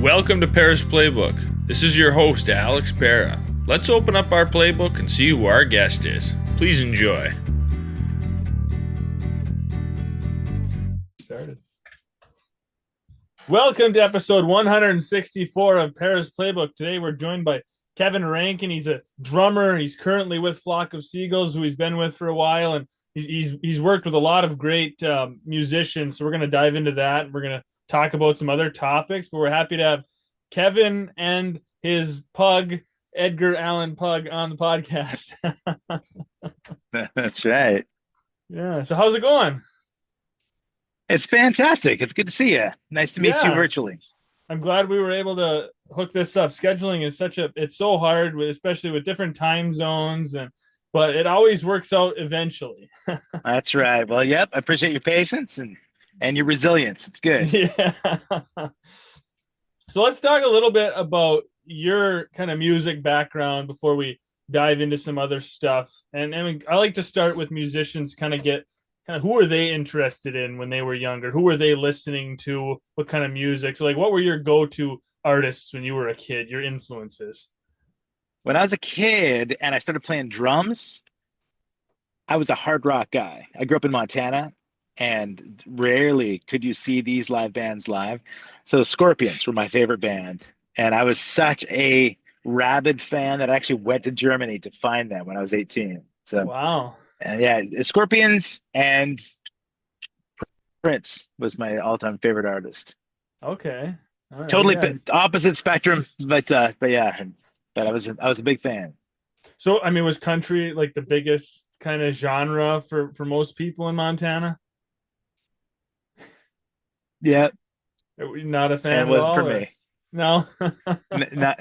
Welcome to Pera's Playbook. This is your host, Alex Pera. Let's open up our playbook and see who our guest is. Please enjoy. Started. Welcome to episode 164 of Pera's Playbook. Today we're joined by Kevin Rankin. He's a drummer. He's currently with Flock of Seagulls, who he's been with for a while, and he's worked with a lot of great musicians. So we're going to dive into that. We're going to talk about some other topics, but we're happy to have Kevin and his pug, Edgar Allan Pug, on the podcast. That's right. Yeah. So how's it going? It's fantastic. It's good to see you. Nice to meet you Yeah. virtually. I'm glad we were able to hook this up. Scheduling is it's so hard, especially with different time zones, but it always works out eventually. That's right. Well, yep. I appreciate your patience and your resilience. It's good. Yeah. So let's talk a little bit about your kind of music background before we dive into some other stuff. And I like to start with musicians, kind of who are they interested in when they were younger? Who were they listening to? What kind of music? So like, what were your go-to artists when you were a kid, your influences? When I was a kid and I started playing drums, I was a hard rock guy. I grew up in Montana, and rarely could you see these live bands live. So Scorpions were my favorite band, and I was such a rabid fan that I actually went to Germany to find them when I was 18. So Wow. yeah, Scorpions and Prince was my all-time favorite artist. Okay. All right. Totally Yeah. opposite spectrum, but yeah, but I was a big fan. So, I mean, was country like the biggest kind of genre for most people in Montana? Yeah, Are you not a and fan it at wasn't for all, or me. no?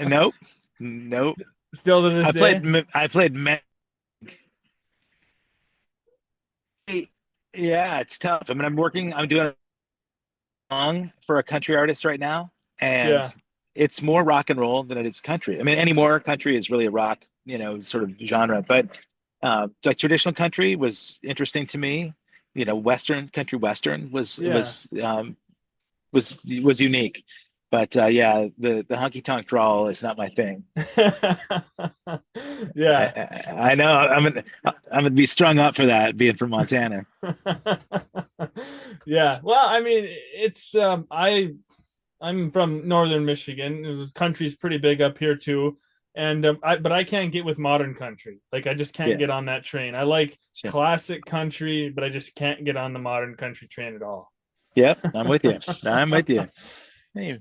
Nope, nope. Still to this I played day? m- I played me- Yeah, it's tough. I mean, I'm doing a song for a country artist right now, and Yeah. it's more rock and roll than it is country. I mean, anymore country is really a rock, sort of genre, but like traditional country was interesting to me. Western country western was Yeah. was unique. But yeah, the honky tonk drawl is not my thing. I, Yeah. I know I'm gonna be strung up for that being from Montana. Yeah. Well, I mean, it's I'm from northern Michigan. The country's pretty big up here too. And but I can't get with modern country. Like I just can't Yeah, get on that train. I like sure. classic country, but I just can't get on the modern country train at all. Yep, I'm with you. I'm with you. Hey,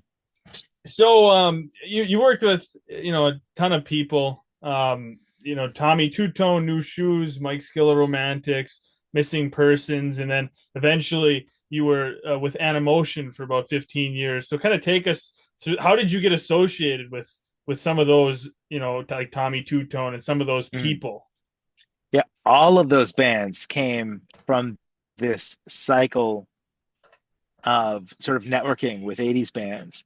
So you worked with a ton of people, Tommy Two Tone, New Shoes, Mike Skilla Romantics, Missing Persons, and then eventually you were with Animotion for about 15 years. So kind of take us through, how did you get associated with some of those, like Tommy Two Tone and some of those mm. people? Yeah, all of those bands came from this cycle of sort of networking with 80s bands.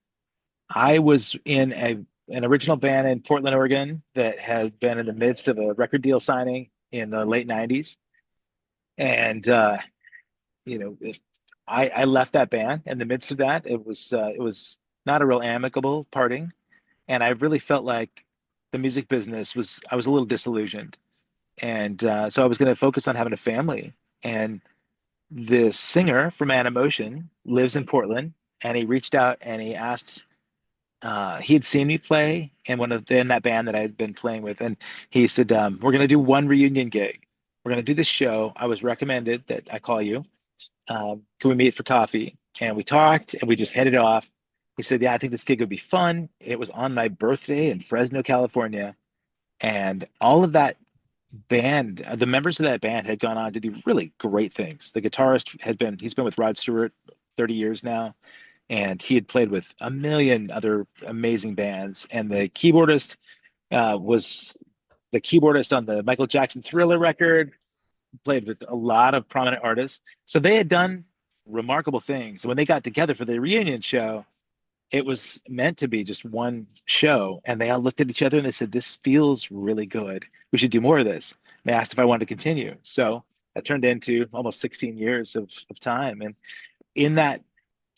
I was in an original band in Portland, Oregon that had been in the midst of a record deal signing in the late 90s. And you know, if I left that band in the midst of that. It was not a real amicable parting, and I really felt like the music business was I was a little disillusioned, and so I was going to focus on having a family. And the singer from Animotion lives in Portland, and he reached out and he asked. He had seen me play in that band that I had been playing with, and he said, "We're going to do one reunion gig. We're going to do this show. I was recommended that I call you. Can we meet for coffee?" And we talked, and we just hit it off. He said, "Yeah, I think this gig would be fun." It was on my birthday in Fresno, California, and all of that the members of that band had gone on to do really great things. The guitarist he's been with Rod Stewart 30 years now, and he had played with a million other amazing bands. And was the keyboardist on the Michael Jackson Thriller record, played with a lot of prominent artists. So they had done remarkable things. When they got together for the reunion show, it was meant to be just one show. And they all looked at each other and they said, "This feels really good. We should do more of this." They asked if I wanted to continue. So that turned into almost 16 years of time. And in that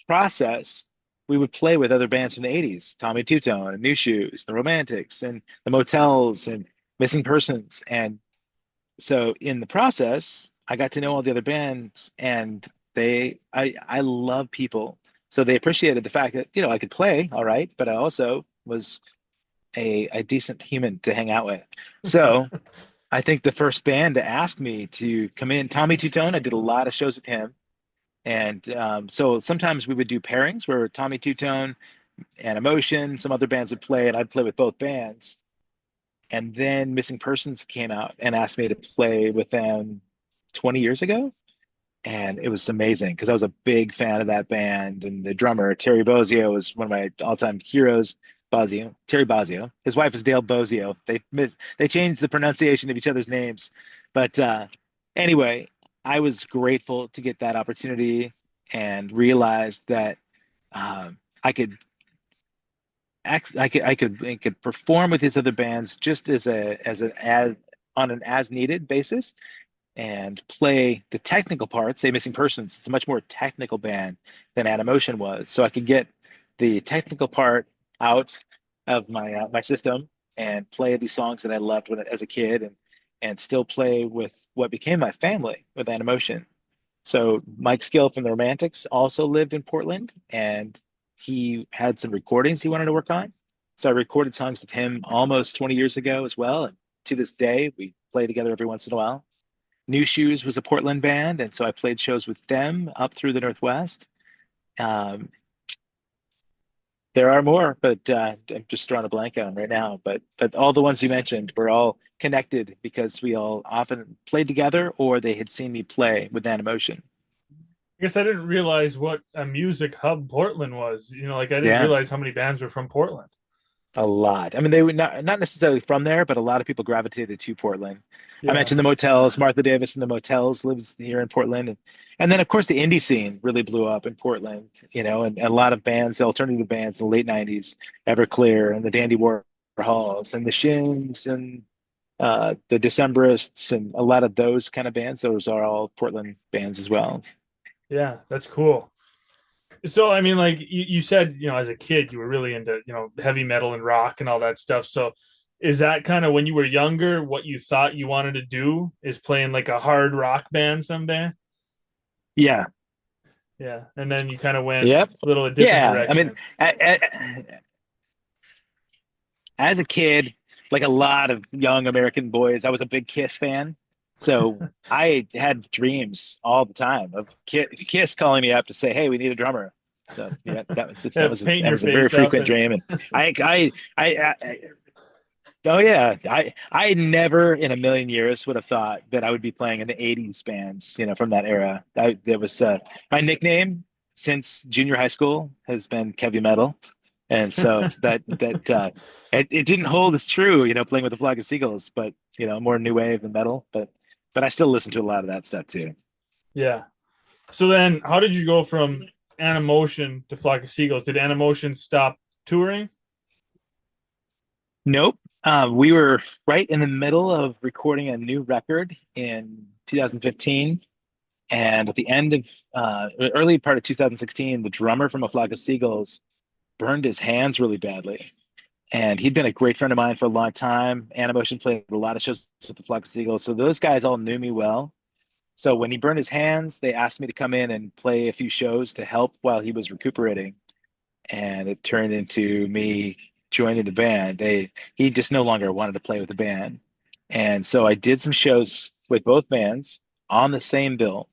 process, we would play with other bands from the 80s, Tommy Two-Tone and New Shoes, the Romantics and the Motels and Missing Persons. And so in the process, I got to know all the other bands, and I love people. So they appreciated the fact that, I could play all right, but I also was a decent human to hang out with. So I think the first band to ask me to come in, Tommy Tutone, I did a lot of shows with him. And so sometimes we would do pairings where Tommy Tutone and Emotion, some other bands would play, and I'd play with both bands. And then Missing Persons came out and asked me to play with them 20 years ago. And it was amazing because I was a big fan of that band. And the drummer, Terry Bozzio, was one of my all-time heroes. Bozzio, Terry Bozzio. His wife is Dale Bozzio. They changed the pronunciation of each other's names. But anyway, I was grateful to get that opportunity and realized that I could I could perform with his other bands just as on an as needed basis and play the technical parts. Say Missing Persons, it's a much more technical band than Animotion was, so I could get the technical part out of my system and play these songs that I loved as a kid, and still play with what became my family with Animotion. So Mike Skill from the Romantics also lived in Portland, and he had some recordings he wanted to work on. So I recorded songs with him almost 20 years ago as well. And to this day, we play together every once in a while. New Shoes was a Portland band, and so I played shows with them up through the Northwest. Um, there are more, but I'm just drawing a blank on them right now. But all the ones you mentioned were all connected because we all often played together, or they had seen me play with Animotion. I guess I didn't realize what a music hub Portland was. Like I didn't Yeah. realize how many bands were from Portland. A lot. I mean, they were not necessarily from there, but a lot of people gravitated to Portland. I Yeah. mentioned the Motels. Martha Davis and the Motels lives here in Portland, and then of course the indie scene really blew up in Portland. And a lot of bands, alternative bands in the late '90s, Everclear and the Dandy Warhols and the Shins and the Decemberists and a lot of those kind of bands. Those are all Portland bands as well. Yeah, that's cool. So, I mean, like you said, as a kid, you were really into, heavy metal and rock and all that stuff. So, is that kind of when you were younger, what you thought you wanted to do is playing like a hard rock band someday? Yeah. Yeah. And then you kind of went Yep. a little a different Yeah. I mean, direction. as a kid, like a lot of young American boys, I was a big Kiss fan. So I had dreams all the time of Kiss calling me up to say, "Hey, we need a drummer." So yeah, Yeah, painting that your was a very face up frequent and dream. And I oh yeah, I never in a million years would have thought that I would be playing in the '80s bands, from that era. There was my nickname since junior high school has been Heavy Metal, and so it didn't hold as true, playing with the Flock of Seagulls, but more new wave and metal. But I still listen to a lot of that stuff too. yeah. So then how did you go from Animotion to Flock of Seagulls? Did Animotion stop touring? Nope. We were right in the middle of recording a new record in 2015. And at the end of early part of 2016, the drummer from A Flock of Seagulls burned his hands really badly. And he'd been a great friend of mine for a long time. Animotion played a lot of shows with The Flock of Seagulls. So those guys all knew me well. So when he burned his hands, they asked me to come in and play a few shows to help while he was recuperating. And it turned into me joining the band. He just no longer wanted to play with the band. And so I did some shows with both bands on the same bill.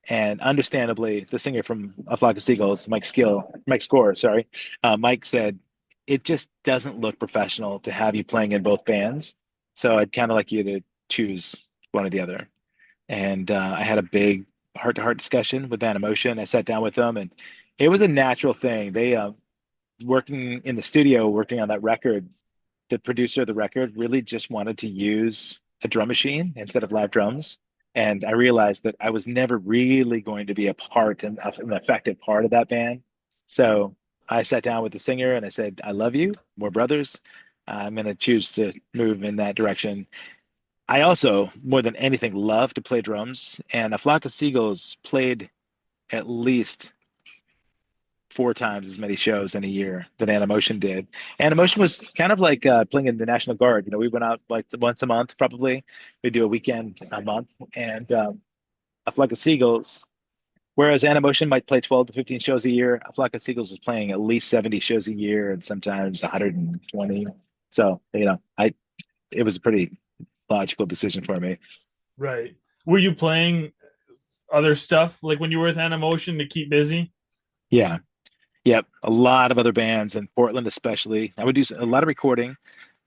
And understandably, the singer from A Flock of Seagulls, Mike Score, sorry, Mike said, it just doesn't look professional to have you playing in both bands. So I'd kind of like you to choose one or the other. And I had a big heart-to-heart discussion with Van Emotion. I sat down with them, and it was a natural thing. They working in the studio, working on that record, the producer of the record really just wanted to use a drum machine instead of live drums. And I realized that I was never really going to be an effective part of that band. So I sat down with the singer and I said, I love you. We're brothers. I'm going to choose to move in that direction. I also, more than anything, love to play drums. And A Flock of Seagulls played at least 4 times as many shows in a year than Animotion did. Animotion was kind of like playing in the National Guard. We went out like once a month, probably. We do a weekend a month, and A Flock of Seagulls. Whereas Animotion might play 12 to 15 shows a year, A Flock of Seagulls was playing at least 70 shows a year and sometimes 120. So, it was a pretty logical decision for me. Right. Were you playing other stuff like when you were with Animotion to keep busy? Yeah. Yep. A lot of other bands in Portland, especially. I would do a lot of recording,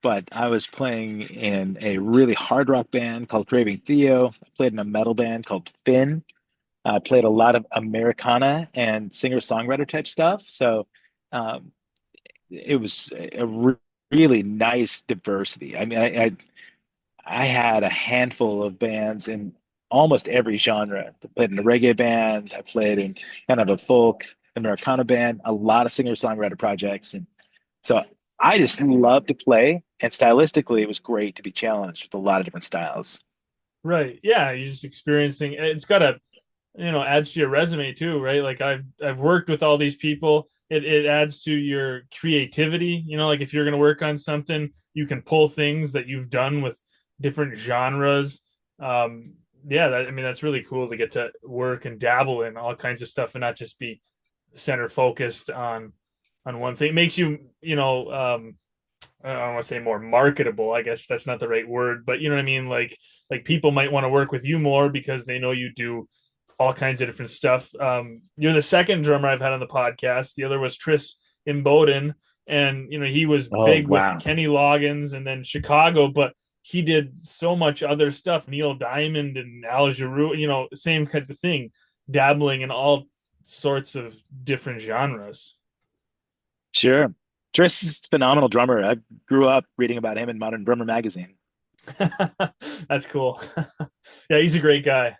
but I was playing in a really hard rock band called Craving Theo. I played in a metal band called Finn. I played a lot of Americana and singer-songwriter type stuff. So um, it was a really nice diversity. I mean, I had a handful of bands in almost every genre. I played in a reggae band. I played in kind of a folk Americana band, a lot of singer-songwriter projects. And so I just love to play. And stylistically, it was great to be challenged with a lot of different styles. Right. Yeah, you're just experiencing it's got a adds to your resume too, right? Like I've worked with all these people. It adds to your creativity. Like if you're going to work on something, you can pull things that you've done with different genres. Yeah, I mean that's really cool to get to work and dabble in all kinds of stuff and not just be center focused on one thing. It makes you, I don't want to say more marketable. I guess that's not the right word, but you know what I mean. Like people might want to work with you more because they know you do all kinds of different stuff. You're the second drummer I've had on the podcast. The other was Tris Imboden, and he was Oh, big with wow. Kenny Loggins and then Chicago, but he did so much other stuff. Neil Diamond and Al Jarreau, same kind of thing, dabbling in all sorts of different genres. Sure. Triss is a phenomenal drummer. I grew up reading about him in Modern Drummer magazine. That's cool. Yeah, he's a great guy.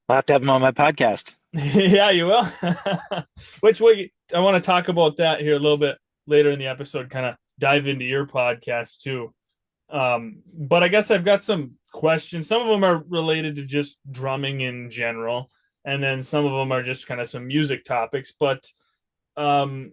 I'll have to have him on my podcast. Yeah, you will. Which way I want to talk about that here a little bit later in the episode, kind of dive into your podcast too. But I guess I've got some questions. Some of them are related to just drumming in general, and then some of them are just kind of some music topics. But um,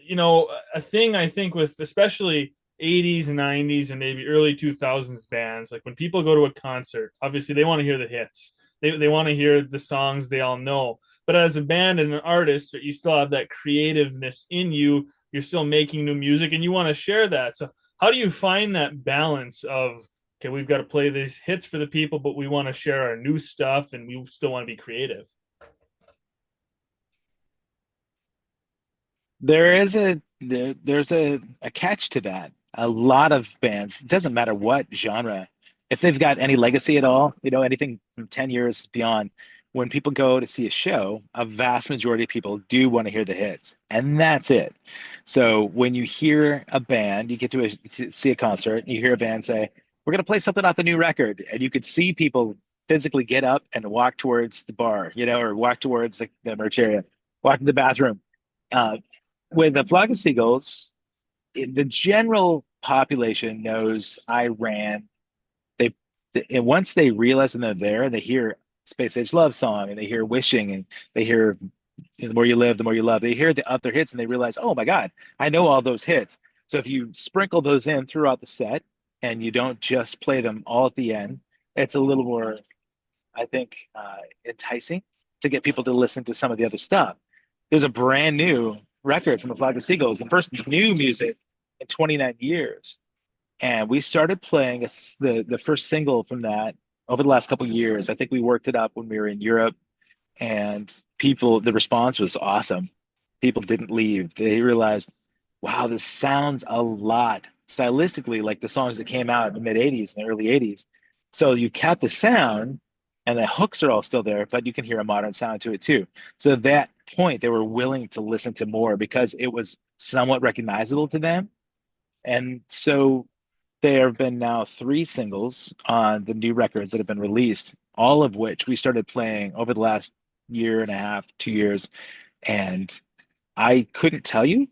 a thing I think with especially 80s and 90s and maybe early 2000s bands, like when people go to a concert, obviously they want to hear the hits. They want to hear the songs they all know. But as a band and an artist, you still have that creativeness in you. You're still making new music and you want to share that. So how do you find that balance of, okay, we've got to play these hits for the people, but we want to share our new stuff and we still want to be creative? There's a catch to that. A lot of bands, it doesn't matter what genre, if they've got any legacy at all, anything from 10 years beyond, when people go to see a show, a vast majority of people do want to hear the hits, and that's it. So when you hear a band, you get to see a concert, and you hear a band say, "We're going to play something off the new record," and you could see people physically get up and walk towards the bar, or walk towards the merch area, walk to the bathroom. Uh, with the Flock of Seagulls, the general population knows I ran. They and once they realize and they're there, and they hear Space Age Love Song, and they hear Wishing, and they hear The More You Live, The More You Love. They hear the other hits, and they realize, oh my God, I know all those hits. So if you sprinkle those in throughout the set, and you don't just play them all at the end, it's a little more, I think, enticing to get people to listen to some of the other stuff. There's a brand new record from the Flock of Seagulls, the first new music in 29 years. And we started playing the first single from that over the last couple of years. I think we worked it up when we were in Europe, and the response was awesome. People didn't leave. They realized, wow, this sounds a lot stylistically like the songs that came out in the mid 80s and the early 80s. So you kept the sound, and the hooks are all still there, but you can hear a modern sound to it too. So at that point, they were willing to listen to more because it was somewhat recognizable to them. And so there have been now 3 singles on the new records that have been released, all of which we started playing over the last year and a half, 2 years. And I couldn't tell you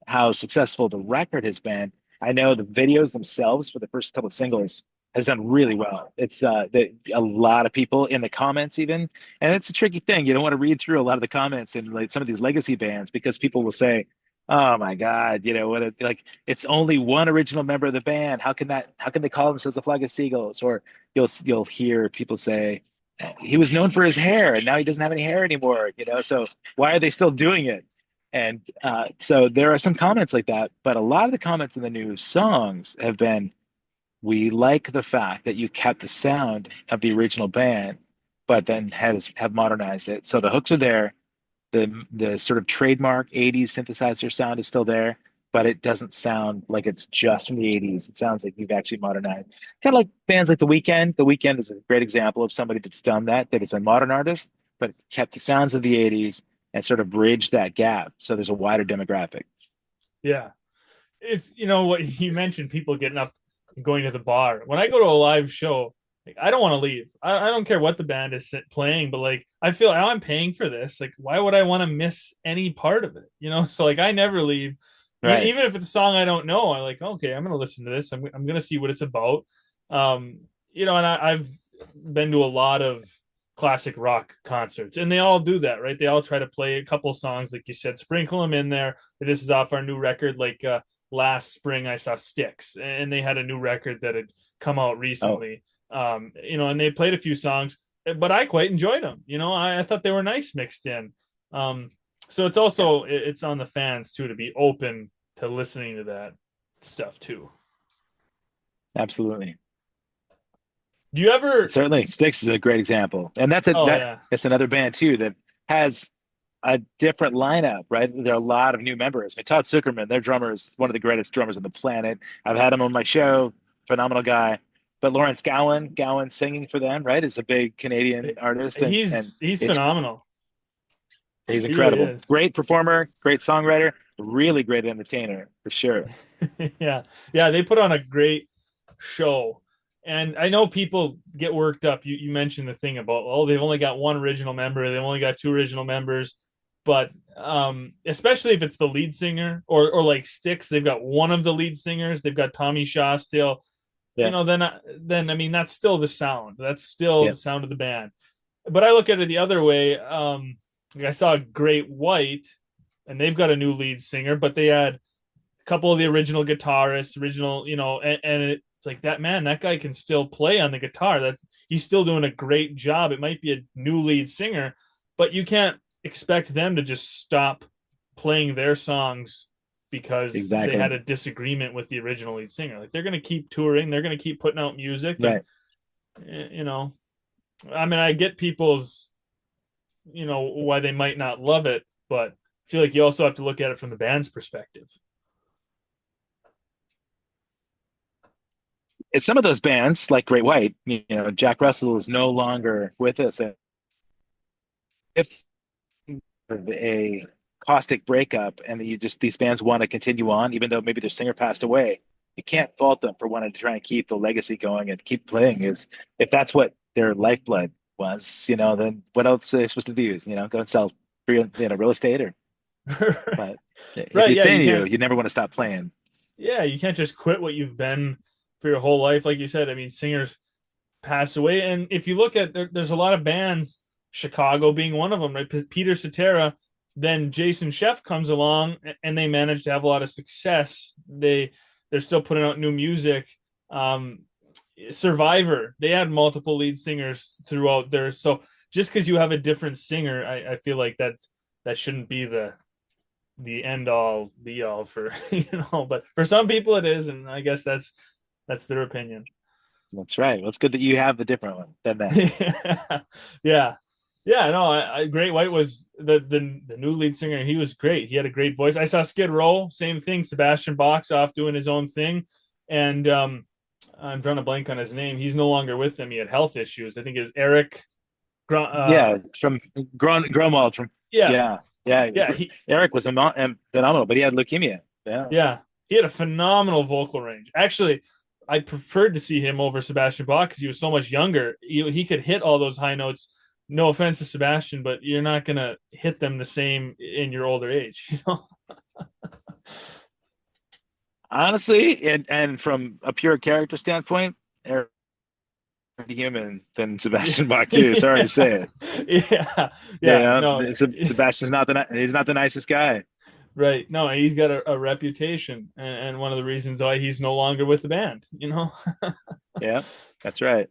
how successful the record has been. I know the videos themselves for the first couple of singles has done really well. It's a lot of people in the comments even, and it's a tricky thing. You don't want to read through a lot of the comments in like some of these legacy bands because people will say, "Oh my God, what like it's only one original member of the band. How can they call themselves a Flock of Seagulls?" Or you'll hear people say, "He was known for his hair, and now he doesn't have any hair anymore." So why are they still doing it? And so there are some comments like that, but a lot of the comments in the new songs have been, we like the fact that you kept the sound of the original band, but then have modernized it. So the hooks are there. The sort of trademark 80s synthesizer sound is still there, but it doesn't sound like it's just from the 80s. It sounds like you've actually modernized. Kind of like bands like The Weeknd. The Weeknd is a great example of somebody that's done that, that is a modern artist, but kept the sounds of the 80s and sort of bridged that gap. So there's a wider demographic. Yeah. It's what you mentioned, people getting up and going to the bar. When I go to a live show, like, I don't want to leave. I don't care what the band is playing, but like I feel I'm paying for this. Like, why would I want to miss any part of it? So like I never leave. Right. Even if it's a song I don't know, I like, okay, I'm gonna listen to this. I'm gonna see what it's about. And I've been to a lot of classic rock concerts, and they all do that, right? They all try to play a couple songs, like you said, sprinkle them in there. This is off our new record. Like last spring, I saw Styx, and they had a new record that had come out Oh, recently. And they played a few songs, but I quite enjoyed them. I thought they were nice mixed in. So it's yeah, also it's on the fans too to be open to listening to that stuff too. absolutely. Do you ever? Certainly, Styx is a great example, and Oh yeah, it's another band too that has a different lineup. Right, there are a lot of new members. I mean, Todd Zuckerman, their drummer, is one of the greatest drummers on the planet. I've had him on my show, phenomenal guy. But Lawrence Gowan singing for them, right, is a big Canadian artist, and he's it's phenomenal. he's He really incredible. is. Great performer, great songwriter, really great entertainer for sure. Yeah, yeah, they put on a great show. And I know people get worked up. You mentioned the thing about, oh, they've only got one original member, they've only got two original members, but especially if it's the lead singer, or like Styx, they've got one of the lead singers, they've got Tommy Shaw still. Yeah, Then I mean that's still the sound. That's still yeah, the sound of the band. But I look at it the other way. Like I saw Great White, and they've got a new lead singer, but they had a couple of the original guitarists, and it's like that man, that guy can still play on the guitar. He's still doing a great job. It might be a new lead singer, but you can't expect them to just stop playing their songs because they exactly. had a disagreement with the original lead singer. Like they're going to keep touring, they're going to keep putting out music, and Right. you know, I mean, I get people's, why they might not love it, but I feel like you also have to look at it from the band's perspective. It's some of those bands like Great White. Jack Russell is no longer with us, and if a caustic breakup and these bands want to continue on even though maybe their singer passed away, you can't fault them for wanting to try and keep the legacy going and keep playing. Is If that's what their lifeblood was, then what else are they supposed to do? Go and sell real estate, or but if Right, it's yeah, in you, you never want to stop playing. you can't just quit what you've been for your whole life. Like you said, I mean, singers pass away, and if you look at there's a lot of bands, Chicago being one of them, right? Peter Cetera, then Jason Scheff comes along, and they manage to have a lot of success. They're still putting out new music. um Survivor, they had multiple lead singers throughout there. So just because you have a different singer, I feel like that shouldn't be the end all be all for but for some people it is, and I guess that's their opinion. That's right. Well, it's good that you have the different one than that. Yeah, yeah, no, Great White was the new lead singer. He was great. He had a great voice. I saw Skid Row, same thing. Sebastian Bach's off doing his own thing, and I'm trying to blank on his name. He's no longer with them. He had health issues. I think it was Eric. Yeah, from Gromwald from Yeah, yeah, yeah. yeah, he Eric was phenomenal, but he had leukemia. Yeah. yeah he had a phenomenal vocal range. Actually, I preferred to see him over Sebastian Bach because he was so much younger. He could hit all those high notes. No offense to Sebastian, but you're not gonna hit them the same in your older age. Honestly, and from a pure character standpoint, Eric human than Yeah, Sebastian Bach too. Sorry to yeah, say it. yeah, You yeah. know, No, Sebastian's not he's not the nicest guy. right. No, he's got a reputation, and one of the reasons why he's no longer with the band. Yeah, that's right.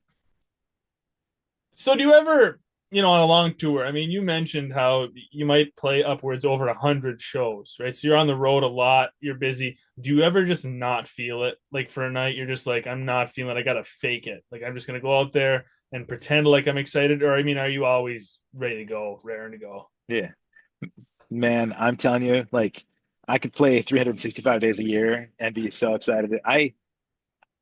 So do you ever, on a long tour? I mean, you mentioned how you might play upwards over 100 shows, right? So you're on the road a lot, you're busy. Do you ever just not feel it? Like for a night, you're just like, I'm not feeling it. I gotta fake it. Like I'm just gonna go out there and pretend like I'm excited. Or I mean, are you always ready to go, raring to go? Yeah, man, I'm telling you, like I could play 365 days a year and be so excited.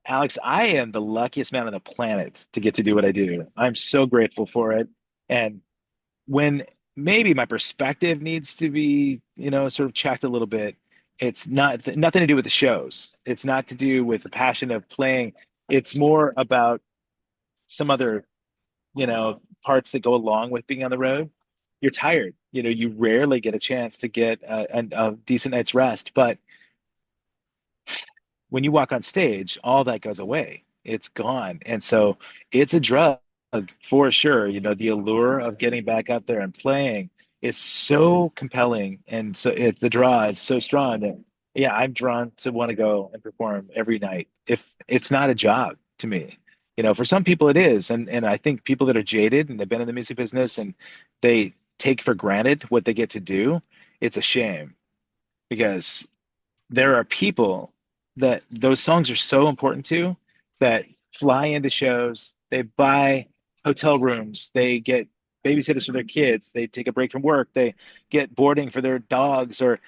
Alex, I am the luckiest man on the planet to get to do what I do. I'm so grateful for it. And when maybe my perspective needs to be, sort of checked a little bit, it's nothing to do with the shows. It's not to do with the passion of playing. It's more about some other, parts that go along with being on the road. You're tired. You rarely get a chance to get a decent night's rest. But when you walk on stage, all that goes away. It's gone. And so it's a drug for sure. The allure of getting back up there and playing is so compelling. And so the draw is so strong that, yeah, I'm drawn to want to go and perform every night. If it's not a job to me, for some people it is. And I think people that are jaded and they've been in the music business and they take for granted what they get to do, it's a shame because there are people that those songs are so important to that fly into shows, they buy hotel rooms, they get babysitters for their kids, they take a break from work, they get boarding for their dogs, or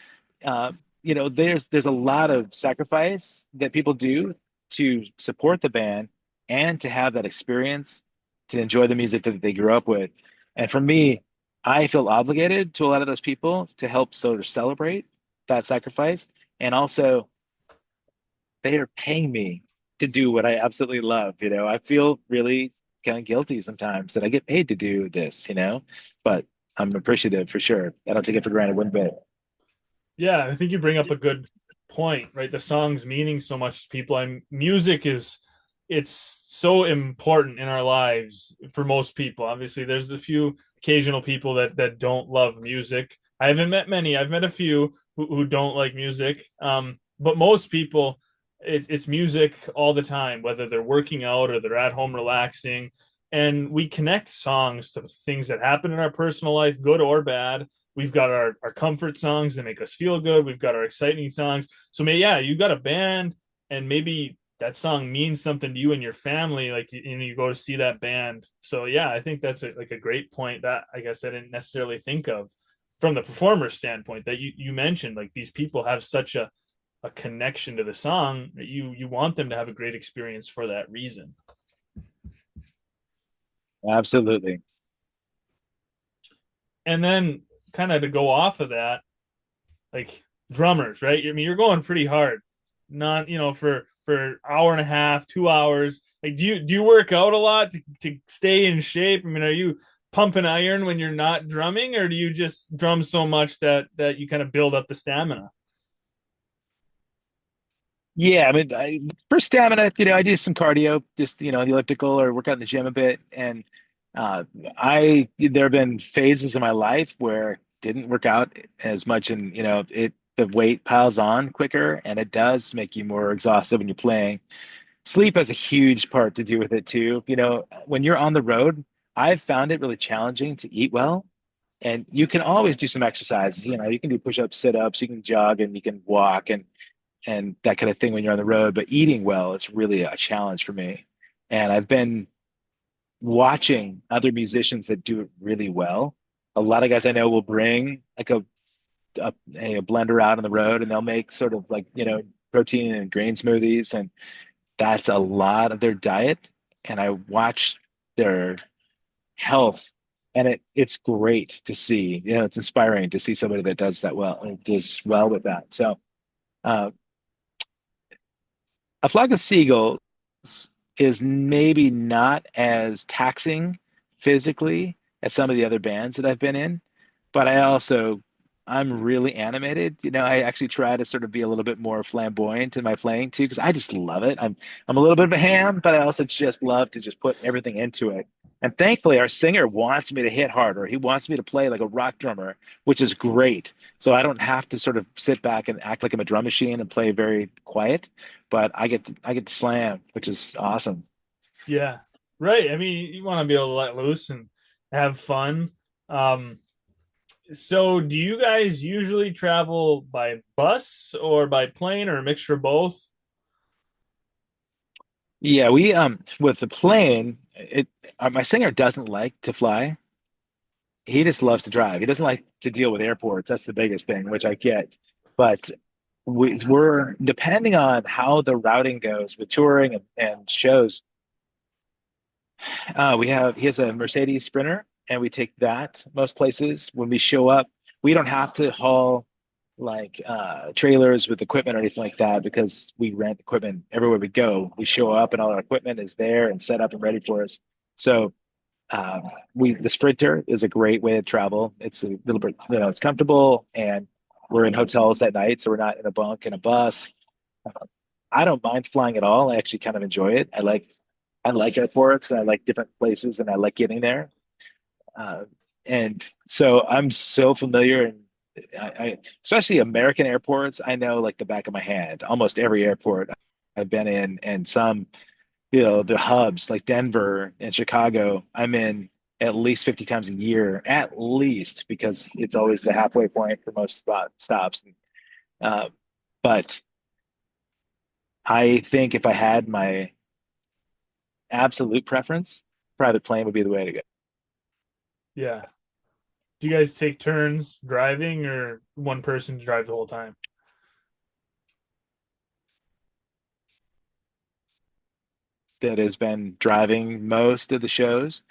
uh, there's a lot of sacrifice that people do to support the band and to have that experience to enjoy the music that they grew up with. And for me, I feel obligated to a lot of those people to help sort of celebrate that sacrifice. And also, they are paying me to do what I absolutely love. I feel really kind of guilty sometimes that I get paid to do this, but I'm appreciative for sure. I don't take it for granted one bit. Yeah, I think you bring up a good point, right? The song's meaning so much to people. And music is it's so important in our lives for most people. Obviously, there's a few occasional people that don't love music. I haven't met many. I've met a few who don't like music. But most people, it's music all the time, whether they're working out or they're at home relaxing. And we connect songs to things that happen in our personal life, good or bad. We've got our comfort songs that make us feel good. We've got our exciting songs. So, yeah, you got a band, and maybe that song means something to you and your family. Like you go to see that band. So, yeah, I think that's like a great point that I guess I didn't necessarily think of from the performer standpoint that you mentioned. Like these people have such a connection to the song that you want them to have a great experience for that reason. Absolutely. And then kind of to go off of that, like drummers, right? I mean, you're going pretty hard, not for hour and a half, 2 hours. Like, do you work out a lot to stay in shape? I mean, are you pumping iron when you're not drumming, or do you just drum so much that you kind of build up the stamina? Yeah, I mean, for stamina, I do some cardio, just the elliptical or work out in the gym a bit. And uh, there have been phases in my life where it didn't work out as much, and the weight piles on quicker, and it does make you more exhausted when you're playing. Sleep has a huge part to do with it too. When you're on the road, I've found it really challenging to eat well. And you can always do some exercises. You can do push-ups, sit-ups, you can jog, and you can walk, and that kind of thing when you're on the road. But eating well is really a challenge for me. And I've been watching other musicians that do it really well. A lot of guys I know will bring like a blender out on the road, and they'll make sort of like, protein and grain smoothies. And that's a lot of their diet. And I watch their health, and it's great to see. It's inspiring to see somebody that does that well and does well with that. So, uh, A Flock of Seagulls is maybe not as taxing physically as some of the other bands that I've been in, but I also I'm really animated. I actually try to sort of be a little bit more flamboyant in my playing too, because I just love it. I'm a little bit of a ham, but I also just love to just put everything into it. And thankfully, our singer wants me to hit harder. He wants me to play like a rock drummer, which is great. So I don't have to sort of sit back and act like I'm a drum machine and play very quiet, but I get to slam, which is awesome. Yeah, right. I mean, you want to be able to let loose and have fun. Um, so do you guys usually travel by bus or by plane or a mixture of both? Yeah, we with the plane, my singer doesn't like to fly. He just loves to drive. He doesn't like to deal with airports. That's the biggest thing, which I get. But we're depending on how the routing goes with touring and shows. He has a Mercedes Sprinter, and we take that most places. When we show up, we don't have to haul like trailers with equipment or anything like that because we rent equipment everywhere we go. We show up, and all our equipment is there and set up and ready for us. So the Sprinter is a great way to travel. It's a little bit, it's comfortable, and we're in hotels that night, so we're not in a bunk in a bus. Uh, I don't mind flying at all. I actually kind of enjoy it. I like airports, and I like different places, and I like getting there. Uh, and so I'm so familiar, and especially American airports, I know like the back of my hand. Almost every airport I've been in, and some the hubs like Denver and Chicago, I'm in at least 50 times a year, at least, because it's always the halfway point for most stops. Uh, but I think if I had my absolute preference, private plane would be the way to go. Yeah. Do you guys take turns driving or one person drive the whole time? That has been driving most of the shows.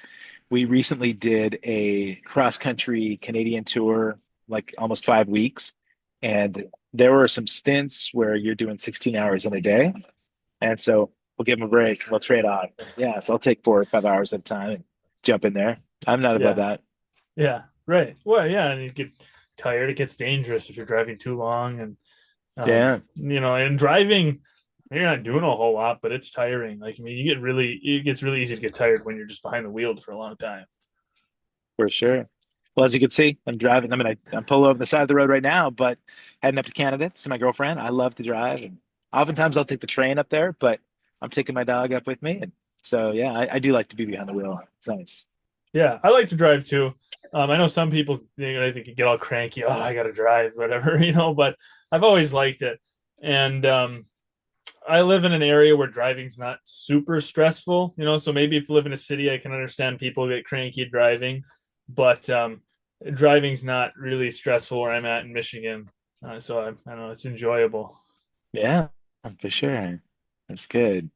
We recently did a cross-country Canadian tour, like almost 5 weeks, and there were some stints where you're doing 16 hours in a day. And so we'll give them a break. We'll trade off. Yeah, so I'll take 4 or 5 hours at a time and jump in there. I'm not above Yeah. that. Yeah. Right. Well, yeah, and you get tired. It gets dangerous if you're driving too long and Yeah, and driving you're not doing a whole lot, but it's tiring. Like I mean, it gets really easy to get tired when you're just behind the wheel for a long time. for sure. Well, as you can see, I'm driving. I'm pulling over the side of the road right now, but heading up to Canada to see my girlfriend. I love to drive, and oftentimes I'll take the train up there, but I'm taking my dog up with me. And so, yeah, I do like to be behind the wheel. It's nice. Yeah, I like to drive too. I know some people they can get all cranky. Oh, I got to drive, whatever, but I've always liked it. And I live in an area where driving's not super stressful, so maybe if you live in a city, I can understand people get cranky driving, but driving's not really stressful where I'm at in Michigan. So I don't know, it's enjoyable. Yeah, for sure. That's good.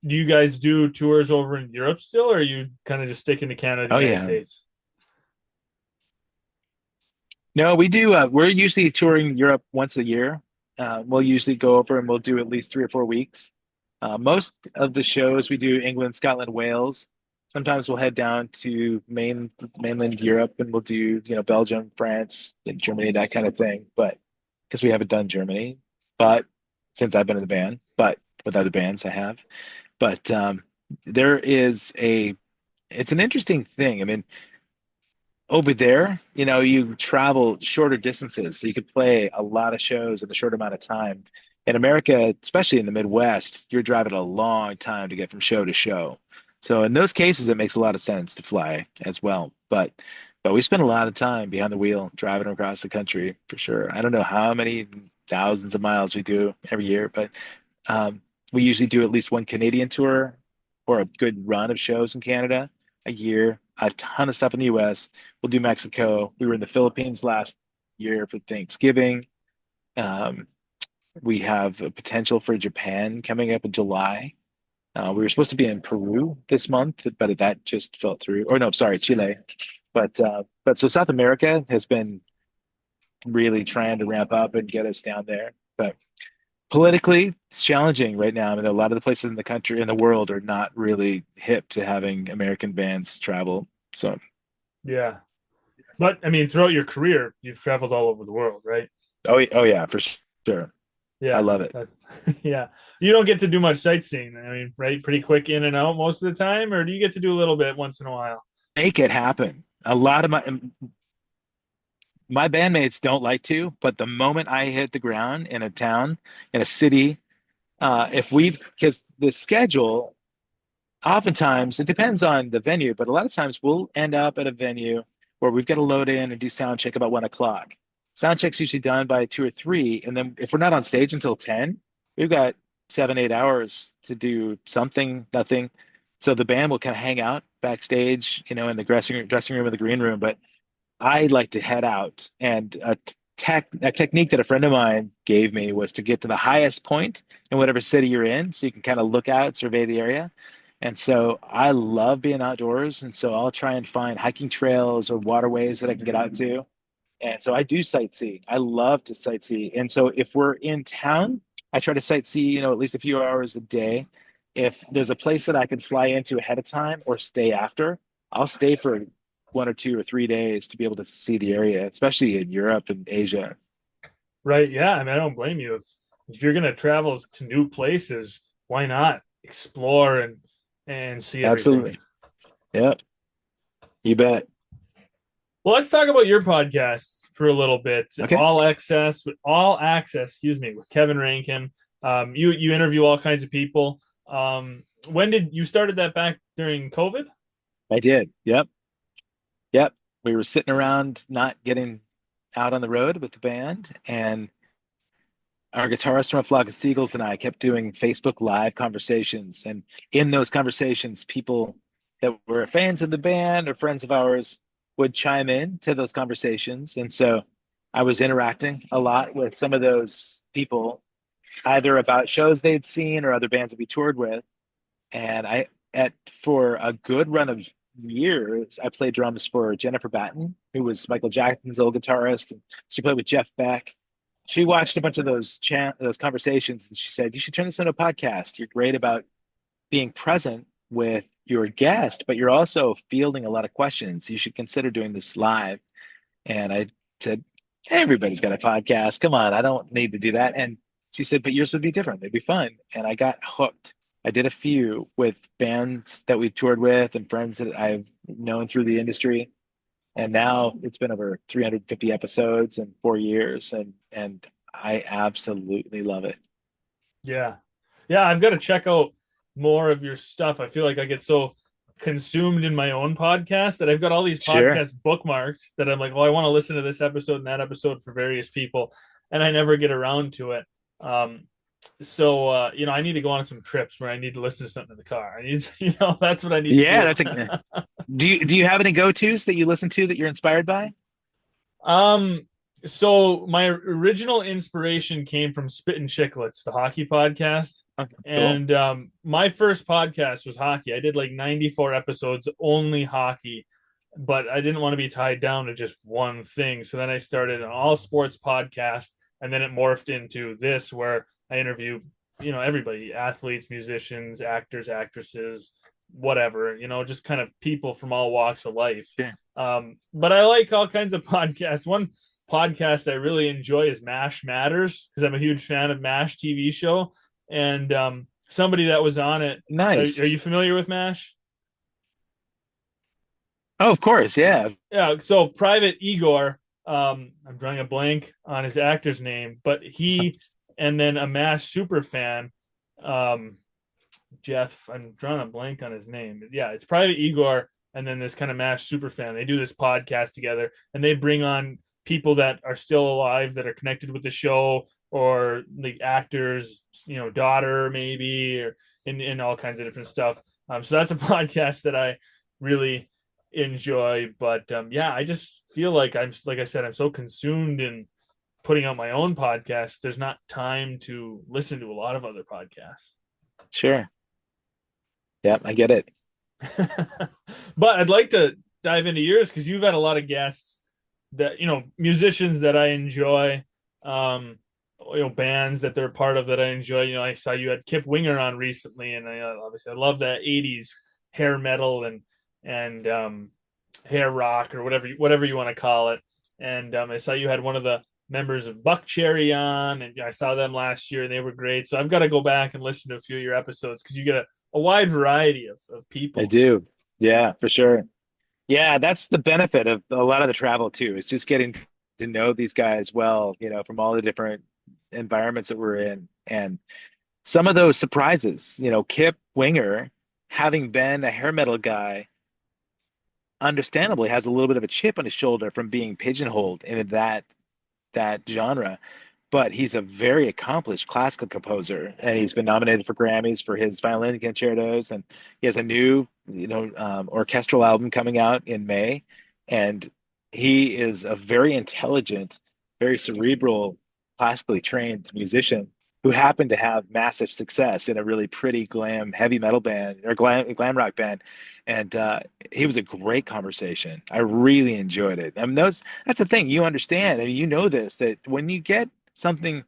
Do you guys do tours over in Europe still, or are you kind of just sticking to Canada, the Oh, United yeah. States? No, we do. We're usually touring Europe once a year. We'll usually go over and we'll do at least 3 or 4 weeks. Most of the shows we do England, Scotland, Wales. Sometimes we'll head down to mainland Europe and we'll do, Belgium, France, and Germany, that kind of thing. But because we haven't done Germany, but since I've been in the band, but with other bands I have. But there is it's an interesting thing. I mean, over there, you travel shorter distances, so you could play a lot of shows in a short amount of time. In America, especially in the Midwest, you're driving a long time to get from show to show. So in those cases, it makes a lot of sense to fly as well. But we spend a lot of time behind the wheel driving across the country for sure. I don't know how many thousands of miles we do every year, but um, we usually do at least one Canadian tour or a good run of shows in Canada a year. A ton of stuff in the US. We'll do Mexico. We were in the Philippines last year for Thanksgiving. Um, we have a potential for Japan coming up in July. We were supposed to be in Peru this month, but that just fell through. Or no, sorry, Chile. But so South America has been really trying to ramp up and get us down there. But politically, it's challenging right now. I mean, a lot of the places in the country in the world are not really hip to having American bands travel. So Yeah. But I mean, throughout your career, you've traveled all over the world, right? Oh yeah, for sure. I Yeah. love it. Yeah. You don't get to do much sightseeing. I mean, right? Pretty quick in and out most of the time, or do you get to do a little bit once in a while? Make it happen. A lot of my bandmates don't like to, but the moment I hit the ground in a town, in a city, if we've because the schedule, oftentimes it depends on the venue, but a lot of times we'll end up at a venue where we've got to load in and do sound check about 1 o'clock. Sound check's usually done by 2 or 3, and then if we're not on stage until 10, we've got 7, 8 hours to do something, nothing. So the band will kind of hang out backstage, in the dressing room or the green room, but I like to head out. And a technique that a friend of mine gave me was to get to the highest point in whatever city you're in, so you can kind of look out, survey the area. And so I love being outdoors, and so I'll try and find hiking trails or waterways that I can get out to. And so I do sightsee. I love to sightsee. And so if we're in town, I try to sightsee, at least a few hours a day. If there's a place that I can fly into ahead of time or stay after, I'll stay for 1 or 2 or 3 days to be able to see the area, especially in Europe and Asia. Right. Yeah. I mean, I don't blame you. If you're gonna travel to new places, why not explore and see everything? Absolutely. Yeah, you bet. Well, let's talk about your podcast for a little bit. Okay. All access, excuse me, with Kevin Rankin. You interview all kinds of people. When did you started that back during COVID? I did. Yep. Yep. We were sitting around not getting out on the road with the band, and our guitarist from A Flock of Seagulls and I kept doing Facebook Live conversations. And in those conversations, people that were fans of the band or friends of ours would chime in to those conversations. And so I was interacting a lot with some of those people, either about shows they'd seen or other bands that we toured with. And at for a good run of years, I played drums for Jennifer Batten, who was Michael Jackson's old guitarist. And she played with Jeff Beck. She watched a bunch of those conversations, and she said, "You should turn this into a podcast. You're great about being present with your guest, but you're also fielding a lot of questions. You should consider doing this live." And I said, "Everybody's got a podcast. Come on, I don't need to do that." And she said, "But yours would be different. It'd be fun." And I got hooked. I did a few with bands that we toured with and friends that I've known through the industry. And now it's been over 350 episodes in 4 years, and I absolutely love it. Yeah. Yeah, I've got to check out more of your stuff. I feel like I get so consumed in my own podcast that I've got all these Sure. podcasts bookmarked that I'm like, well, I want to listen to this episode and that episode for various people, and I never get around to it. Um, I need to go on some trips where I need to listen to something in the car. I need, that's what I need to Yeah, do. that's a do you have any go-tos that you listen to that you're inspired by? Um, so my original inspiration came from Spittin' Chicklets, the hockey podcast. Okay, cool. And my first podcast was hockey. I did like 94 episodes, only hockey, but I didn't want to be tied down to just one thing. So then I started an all sports podcast, and then it morphed into this where I interview, everybody, athletes, musicians, actors, actresses, whatever, just kind of people from all walks of life. Yeah. But I like all kinds of podcasts. One podcast I really enjoy is MASH Matters because I'm a huge fan of MASH TV show. And somebody that was on it, are Nice. you familiar with MASH? Oh, of course. Yeah. Yeah. So Private Igor, I'm drawing a blank on his actor's name, but he and then a MASH super fan, um, Jeff. I'm drawing a blank on his name. Yeah, it's Private Igor, and then this kind of MASH super fan. They do this podcast together, and they bring on people that are still alive that are connected with the show, or the actors, daughter maybe, or in all kinds of different stuff. So that's a podcast that I really enjoy. But yeah, I just feel like like I said, I'm so consumed in putting out my own podcast. There's not time to listen to a lot of other podcasts. Sure. Yeah, I get it. But I'd like to dive into yours because you've had a lot of guests that musicians that I enjoy, um, bands that they're part of that I enjoy. I saw you had Kip Winger on recently, and I obviously I love that '80s hair metal and hair rock or whatever you want to call it. And I saw you had one of the members of Buck Cherry on, and I saw them last year, and they were great. So I've got to go back and listen to a few of your episodes because you get a wide variety of I people. do. Yeah, for sure. Yeah, that's the benefit of a lot of the travel too. It's just getting to know these guys well, from all the different environments that we're in. And some of those surprises, Kip Winger, having been a hair metal guy, understandably has a little bit of a chip on his shoulder from being pigeonholed into that genre. But he's a very accomplished classical composer, and he's been nominated for Grammys for his violin concertos, and he has a new, orchestral album coming out in May, and he is a very intelligent, very cerebral, classically trained musician who happened to have massive success in a really pretty glam heavy metal band or glam rock band, and he was a great conversation. I really enjoyed it. I mean, that's the thing. You understand, and you know this, that when you get something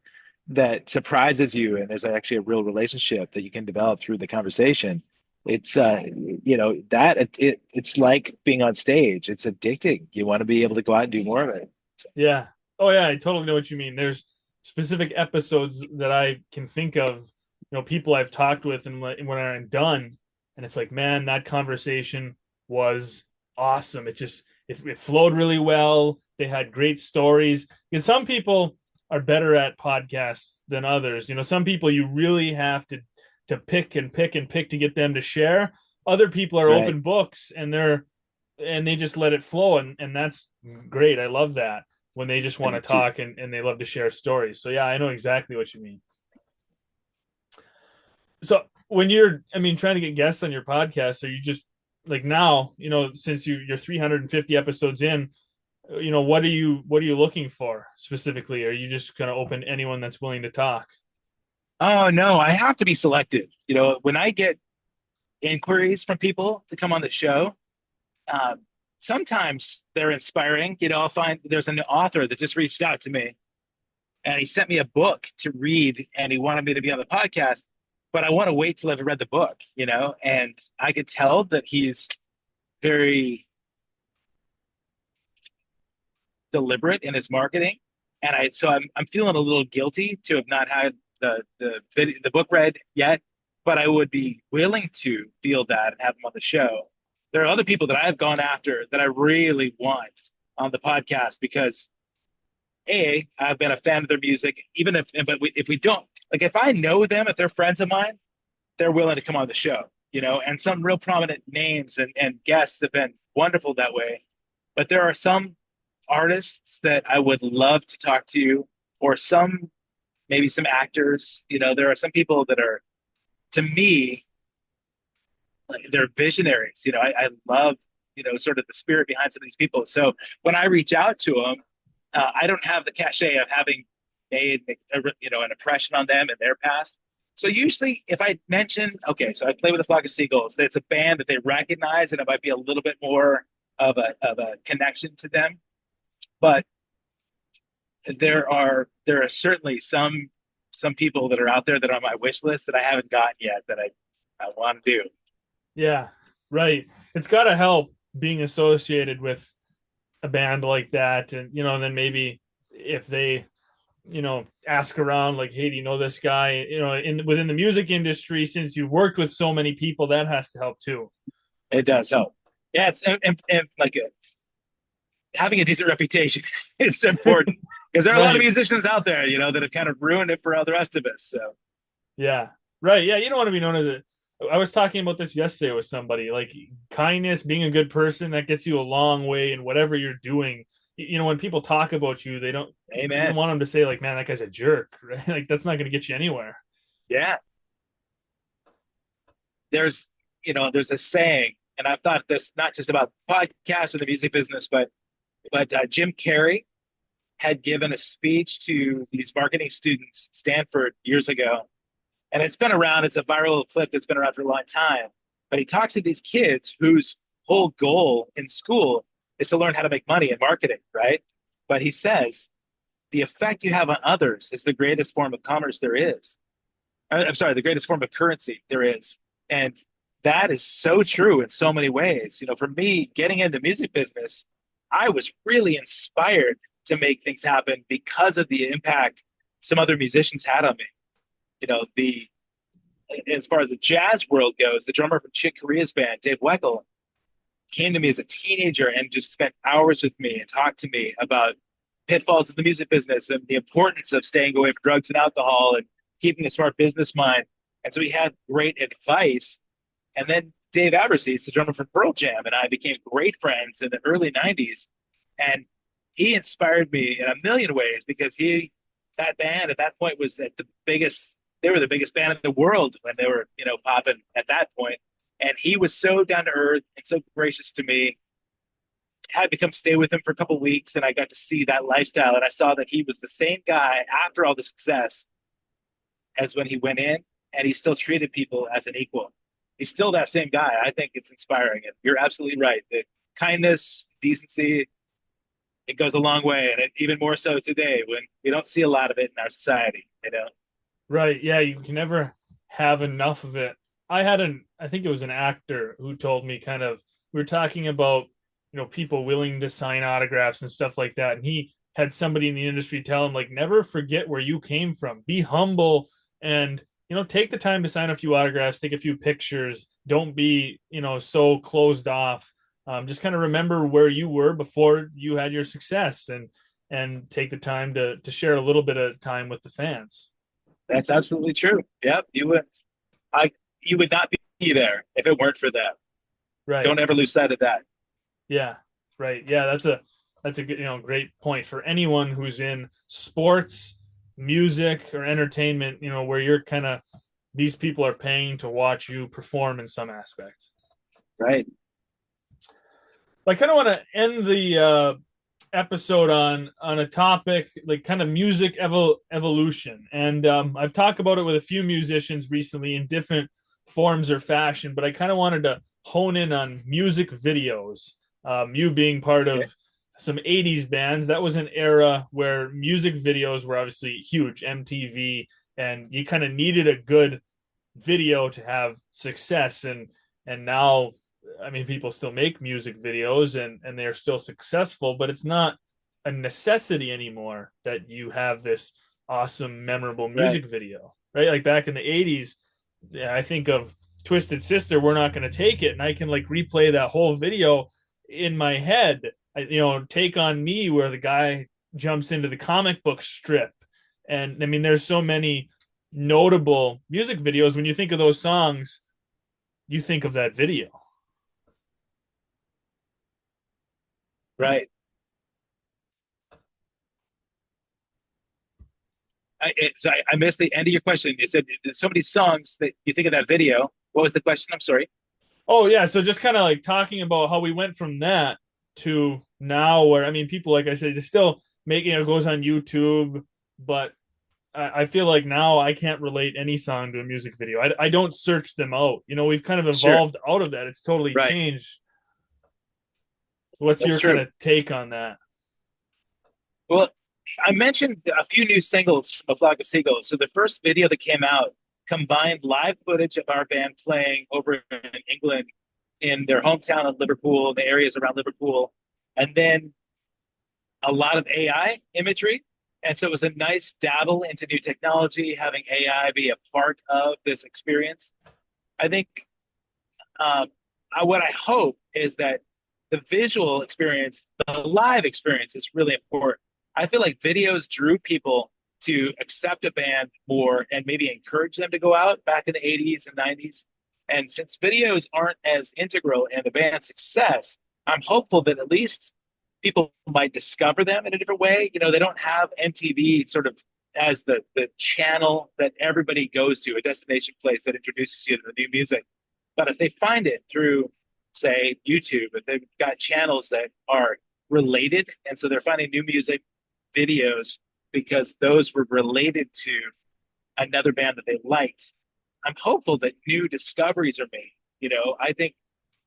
that surprises you and there's actually a real relationship that you can develop through the conversation, it's it's like being on stage. It's addicting. You want to be able to go out and do more of it. Yeah. Oh yeah, I totally know what you mean. There's specific episodes that I can think of, people I've talked with and when I'm done, and it's like, man, that conversation was awesome. It flowed really well. They had great stories. Because some people are better at podcasts than others. Some people you really have to pick and pick and pick to get them to share. Other people are Right. open books and they just let it flow, and that's great. I love that when they just I want do to too. talk and they love to share stories. So yeah, I know exactly what you mean. So when you're, I mean, trying to get guests on your podcast, are you just like now, since you're 350 episodes in, what are you looking for specifically? Are you just going to open anyone that's willing to talk? Oh no, I have to be selective. When I get inquiries from people to come on the show, um, sometimes they're inspiring. I'll find there's an author that just reached out to me and he sent me a book to read and he wanted me to be on the podcast, but I want to wait till I've read the book, and I could tell that he's very deliberate in his marketing. And I'm feeling a little guilty to have not had the book read yet, but I would be willing to feel that and have him on the show. There are other people that I've gone after that I really want on the podcast because I've been a fan of their music, even if we don't, like, if I know them, if they're friends of mine, they're willing to come on the show, and some real prominent names and guests have been wonderful that way. But there are some artists that I would love to talk to, or maybe some actors. There are some people that are, to me, like, they're visionaries. I love, sort of the spirit behind some of these people. So when I reach out to them, I don't have the cachet of having made, an impression on them in their past. So usually, if I mention, okay, so I play with a flock of seagulls, it's a band that they recognize, and it might be a little bit more of a connection to them. But there are certainly some people that are out there that are on my wish list that I haven't gotten yet that I want to do. Yeah, right. It's got to help being associated with a band like that, and then maybe if they ask around like, hey, do you know this guy, within the music industry, since you've worked with so many people, that has to help too. It does help. Yeah, it's and like having a decent reputation is important because there are a lot of Right. musicians out there, that have kind of ruined it for all the rest of us. So Yeah. Right. Yeah, you don't want to be known as a I was talking about this yesterday with somebody. Like, kindness, being a good person, that gets you a long way in whatever you're doing. When people talk about you, they don't you don't amen. want them to say like, man, that guy's a jerk, right? Like, that's not going to get you anywhere. Yeah, there's there's a saying, and I've thought this not just about podcasts or the music business, but Jim Carrey had given a speech to these marketing students at Stanford years ago, and it's been around. It's a viral clip that's been around for a long time. But he talks to these kids whose whole goal in school is to learn how to make money in marketing, right? But he says the effect you have on others is the greatest form of commerce there is. I'm sorry, the greatest form of currency there is. And that is so true in so many ways. For me, getting into the music business, I was really inspired to make things happen because of the impact some other musicians had on me. The As far as the jazz world goes, the drummer from Chick Corea's band, Dave Weckl, came to me as a teenager and just spent hours with me and talked to me about pitfalls of the music business and the importance of staying away from drugs and alcohol and keeping a smart business mind. And so he had great advice. And then Dave Abersees, the drummer from Pearl Jam, and I became great friends in the early 90s. And he inspired me in a million ways because that band at that point was at the biggest, they were the biggest band in the world when they were, popping at that point. And he was so down to earth and so gracious to me. I had to come stay with him for a couple of weeks, and I got to see that lifestyle. And I saw that he was the same guy after all the success as when he went in, and he still treated people as an equal. He's still that same guy. I think it's inspiring. And you're absolutely right. The kindness, decency, it goes a long way, and even more so today when we don't see a lot of it in our society. Right. Yeah, you can never have enough of it. I think it was an actor who told me kind of, we were talking about, people willing to sign autographs and stuff like that. And he had somebody in the industry tell him, like, never forget where you came from. Be humble and, take the time to sign a few autographs, take a few pictures. Don't be, so closed off. Just kind of remember where you were before you had your success, and take the time to share a little bit of time with the fans. That's absolutely true. Yep, you would not be there if it weren't for them. Right. Don't ever lose sight of that. Yeah. Right. Yeah. That's a good, great point for anyone who's in sports, music, or entertainment, where you're kind of, these people are paying to watch you perform in some aspect. Right. I kind of want to end the episode on a topic like kind of music evolution, and I've talked about it with a few musicians recently in different forms or fashion, but I kind of wanted to hone in on music videos. You being part of some 80s bands, that was an era where music videos were obviously huge, MTV, and you kind of needed a good video to have success. And now, I mean, people still make music videos, and they're still successful, but it's not a necessity anymore that you have this awesome, memorable Right. music video, right? Like back in the 80s, I think of Twisted Sister, We're Not Gonna Take It, and I can like replay that whole video in my head. Take On Me, where the guy jumps into the comic book strip. And I mean, there's so many notable music videos. When you think of those songs, you think of that video. Right. I missed the end of your question. You said there's so many songs that you think of that video. What was the question? I'm sorry. Oh yeah, so just kind of like talking about how we went from that to now, where I mean, people, like I said, just still making it goes on YouTube, but I feel like now I can't relate any song to a music video. I don't search them out. We've kind of Sure. evolved out of that. It's totally Right. changed. What's That's your kind true. of take on that? Well, I mentioned a few new singles from A Flock of Seagulls. So the first video that came out combined live footage of our band playing over in England in their hometown of Liverpool, the areas around Liverpool, and then a lot of AI imagery. And so it was a nice dabble into new technology, having AI be a part of this experience. I think what I hope is that the visual experience, the live experience is really important. I feel like videos drew people to accept a band more and maybe encourage them to go out back in the 80s and 90s. And since videos aren't as integral in the band's success, I'm hopeful that at least people might discover them in a different way. They don't have MTV sort of as the channel that everybody goes to, a destination place that introduces you to the new music. But if they find it through, say, YouTube, if they've got channels that are related, and so they're finding new music videos because those were related to another band that they liked, I'm hopeful that new discoveries are made. I think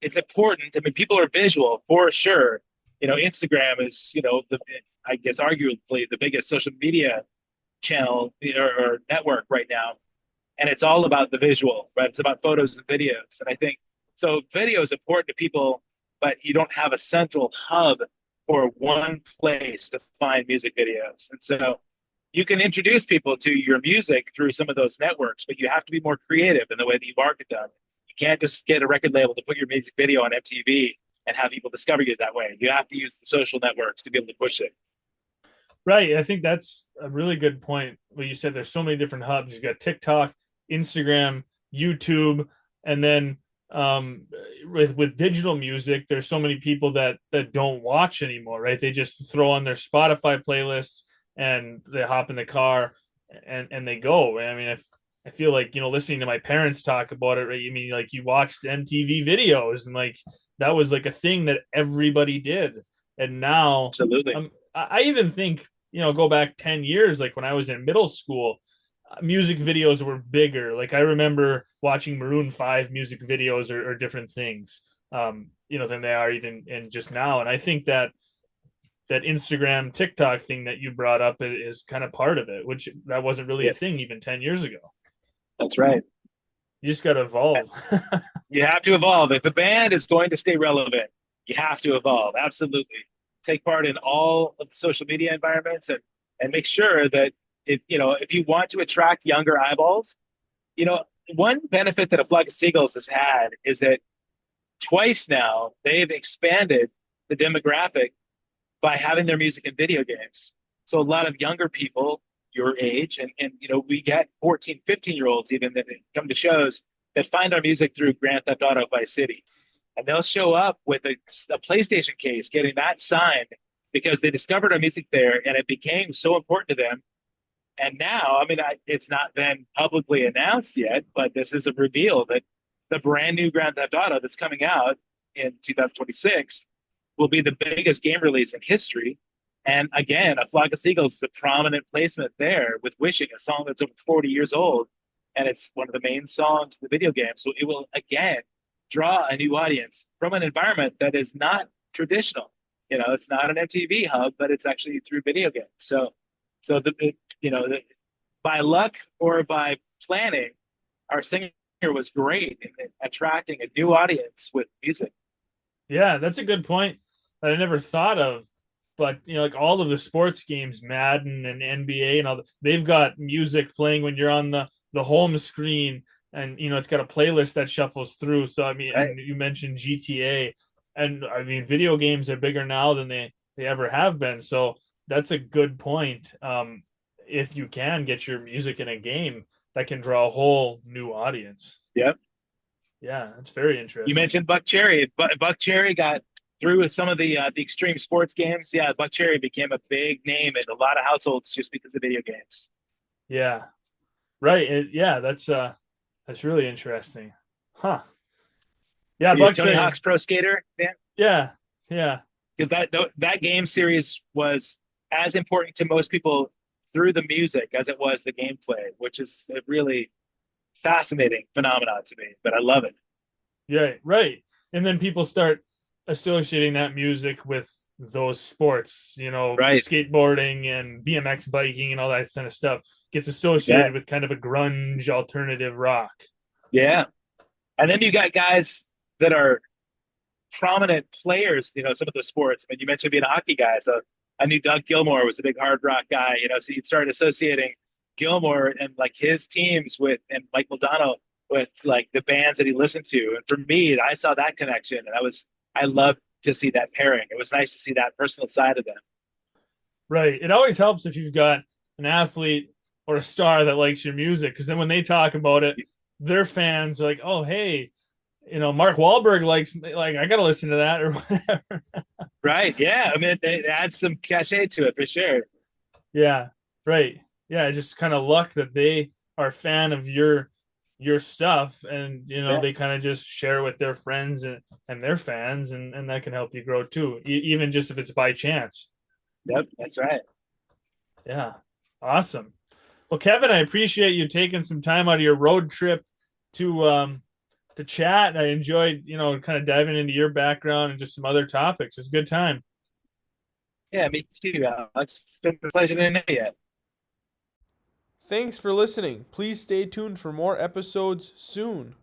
it's important. I mean, people are visual for sure. Instagram is, I guess, arguably the biggest social media channel or network right now. And it's all about the visual, right? It's about photos and videos. And I think So video is important to people, but you don't have a central hub for one place to find music videos. And so you can introduce people to your music through some of those networks, but you have to be more creative in the way that you market them. You can't just get a record label to put your music video on MTV and have people discover you that way. You have to use the social networks to be able to push it. Right. I think that's a really good point. What you said, there's so many different hubs. You got TikTok, Instagram, YouTube, and then with digital music, there's so many people that don't watch anymore, right? They just throw on their Spotify playlists and they hop in the car and they go. I mean, I feel like, listening to my parents talk about it, right? You mean like you watched MTV videos and like that was like a thing that everybody did. And now Absolutely. I even think, go back 10 years, like when I was in middle school, music videos were bigger. Like I remember watching Maroon 5 music videos or different things, than they are even in just now. And I think that Instagram, TikTok thing that you brought up is kind of part of it, which that wasn't really Yeah, a thing even 10 years ago. that's right. You just got to evolve. You have to evolve. If a band is going to stay relevant, you have to evolve. Absolutely. Take part in all of the social media environments and make sure that if you want to attract younger eyeballs, you know, one benefit that A Flock of Seagulls has had is that twice now they've expanded the demographic by having their music in video games. So a lot of younger people your age, and we get 14, 15-year-olds even that come to shows that find our music through Grand Theft Auto Vice City. And they'll show up with a PlayStation case getting that signed because they discovered our music there and it became so important to them. And now, I mean, it's not been publicly announced yet, but this is a reveal that the brand new Grand Theft Auto that's coming out in 2026 will be the biggest game release in history. And again, A Flock of Seagulls is a prominent placement there with Wishing, a song that's over 40 years old. And it's one of the main songs in the video game. So it will, again, draw a new audience from an environment that is not traditional. It's not an MTV hub, but it's actually through video games. So by luck or by planning, our singer was great in attracting a new audience with music. Yeah, that's a good point that I never thought of. But like all of the sports games, Madden and NBA and all, they've got music playing when you're on the home screen, and it's got a playlist that shuffles through. So I mean, Right? and you mentioned GTA, and I mean, video games are bigger now than they ever have been. So that's a good point. If you can get your music in a game, that can draw a whole new audience. Yep. Yeah, that's very You interesting. mentioned Buck Cherry. Buck Cherry got through with some of the extreme sports games. Yeah, Buck Cherry became a big name in a lot of households just because of video games. Yeah, right. Yeah, that's really interesting. Huh. Yeah, Yeah, Buck Tony Cherry. Hawk's Pro Skater. Yeah, Yeah, yeah, because that game series was as important to most people through the music as it was the gameplay, which is a really fascinating phenomenon to me. But I love it. yeah, right. And then people start associating that music with those sports, Right. skateboarding and BMX biking and all that kind of stuff gets Yeah. associated with kind of a grunge alternative rock. Yeah. And then you got guys that are prominent players, some of the sports. I mean, you mentioned being a hockey guy. So I knew Doug Gilmore was a big hard rock guy, so you'd start associating Gilmore and like his teams with, and Mike Modano with like the bands that he listened to. And for me, I saw that connection and I loved to see that pairing. It was nice to see that personal side of them. Right. It always helps if you've got an athlete or a star that likes your music, because then when they talk about it, their fans are like, "Oh, hey, Mark Wahlberg likes, like, I got to listen to that," or whatever. Right. Yeah. I mean, it adds some cachet to it for sure. Yeah. Right. Yeah. Just kind of luck that they are a fan of your stuff, and Yeah. they kind of just share with their friends and their fans, and that can help you grow too, even just if it's by chance. Yep. That's right. Yeah. Awesome. Well, Kevin, I appreciate you taking some time out of your road trip to chat. I enjoyed, kind of diving into your background and just some other topics. It was a good time. Yeah. Me too, Alex. It's been a pleasure to know you. Thanks for listening. Please stay tuned for more episodes soon.